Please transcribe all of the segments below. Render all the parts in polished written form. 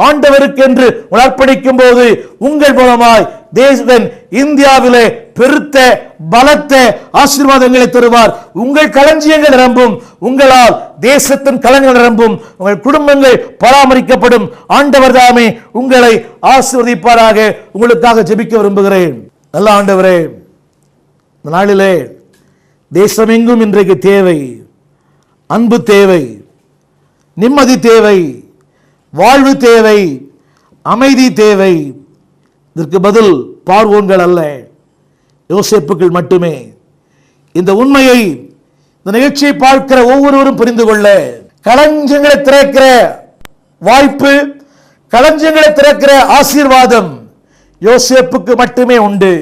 ஆண்டவருக்கு என்று அர்ப்பணிக்கும் போது உங்கள் மூலமாய் தேவன் இந்தியாவிலே பெருத்த பலத்த ஆசீர்வாதங்களை தருவார். உங்கள் களஞ்சியங்கள் நிரம்பும், உங்களால் தேசத்தின் களங்கள் நிரம்பும், உங்கள் குடும்பங்கள் பராமரிக்கப்படும். ஆண்டவர் தாமே உங்களை ஆசீர்வதிப்பாராக. உங்களுக்காக ஜெபிக்க விரும்புகிறேன். நல்ல ஆண்டவரே, இந்த நாளிலே தேசமெங்கும் இன்றைக்கு தேவை, அன்பு தேவை, நிம்மதி தேவை, வாழ்வு தேவை, அமைதி தேவை. இதற்கு பதில் பார்வோன்கள் அல்ல, யோசேப்புகள் மட்டுமே. இந்த உண்மையை இந்த நிகழ்ச்சியை பார்க்கிற ஒவ்வொருவரும் புரிந்து கொள்ள களஞ்சியங்களை திறக்கிற வாய்ப்பு, களஞ்சியங்களை திறக்கிற ஆசீர்வாதம் யோசேப்புக்கு மட்டுமே உண்டு.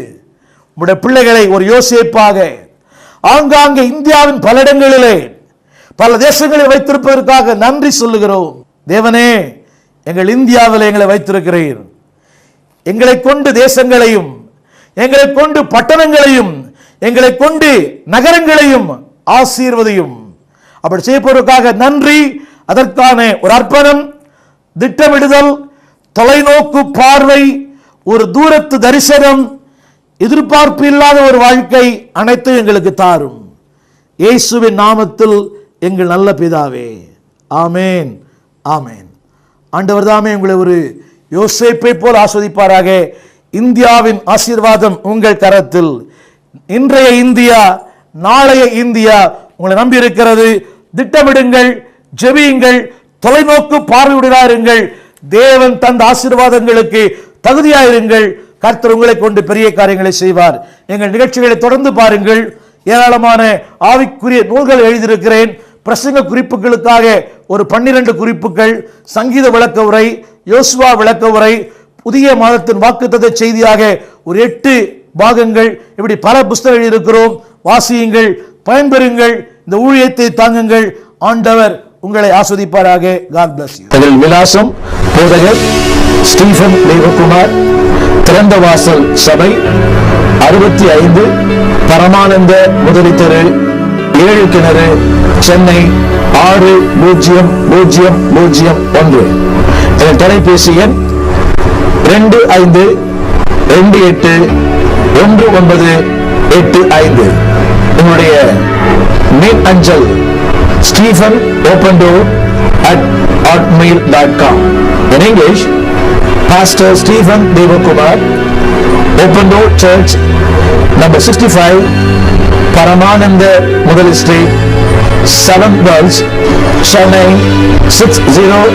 உங்களுடைய பிள்ளைகளை ஒரு யோசேப்பாக ஆங்காங்கே இந்தியாவின் பல இடங்களிலே பல தேசங்களில் வைத்திருப்பதற்காக நன்றி சொல்லுகிறோம். தேவனே, எங்கள் இந்தியாவில் எங்களை வைத்திருக்கிறீர். எங்களை கொண்டு தேசங்களையும், எங்களை கொண்டு பட்டணங்களையும், எங்களை கொண்டு நகரங்களையும் ஆசீர்வதியும். அப்படி செய்வதற்காக நன்றி. அதற்கான ஒரு அர்ப்பணம், திட்டமிடுதல், தொலைநோக்கு பார்வை, ஒரு தூரத்து தரிசனம், எதிர்பார்ப்பு இல்லாத ஒரு வாழ்க்கை அனைத்தும் எங்களுக்கு தாரும். இயேசுவின் நாமத்தில் எங்கள் நல்ல பிதாவே, ஆமேன், ஆமேன். ஆண்டவர் தாமே உங்களை ஒரு யோசேப்பை போல் ஆஸ்வதிப்பாராக. இந்தியாவின் ஆசீர்வாதம் உங்கள் கரத்தில். இன்றைய இந்தியா, நாளைய இந்தியா உங்களை நம்பி இருக்கிறது. திட்டமிடுங்கள், ஜெபியுங்கள், தொலைநோக்கு பார்வையுடனாருங்கள். தேவன் தந்த ஆசீர்வாதங்களுக்கு தகுதியாயிருங்கள். கர்த்தர் உங்களை கொண்டு பெரிய காரியங்களை செய்வார். எங்கள் நிகழ்ச்சிகளை தொடர்ந்து பாருங்கள். ஏராளமான ஆவிக்குரிய நூல்கள் எழுதியிருக்கிறேன். பிரசங்க குறிப்புகளுக்காக ஒரு 12 குறிப்புகள், சங்கீத விளக்க உரை, யோசுவா விளக்க உரை, புதிய மாதத்தின் வாக்குத்தத்த செய்தியாக ஒரு 8 பாகங்கள், இப்படி பல புத்தகம் எழுதியிருக்கிறோம். வாசியுங்கள், பயன்பெறுங்கள், இந்த ஊழியத்தை தாங்குங்கள். ஆண்டவர் உங்களை ஆஸ்வதிப்பாராக. God bless you. விலாசம்: போதகர் ஸ்டீபன் தேவகுமார், திறந்த வாசல் சபை, 65 பரமானந்த முதலி தெரு, 7 கிணறு, சென்னை 600001. என் தொலைபேசி எண் 25281985. உங்களுடைய மின் அஞ்சல் Stephen Open Door @hotmail.com. In English, Pastor Stephen Devakumar, Open Door Church, number 65, Paramananda Mudali Street, 7 Wells, Chennai 6000.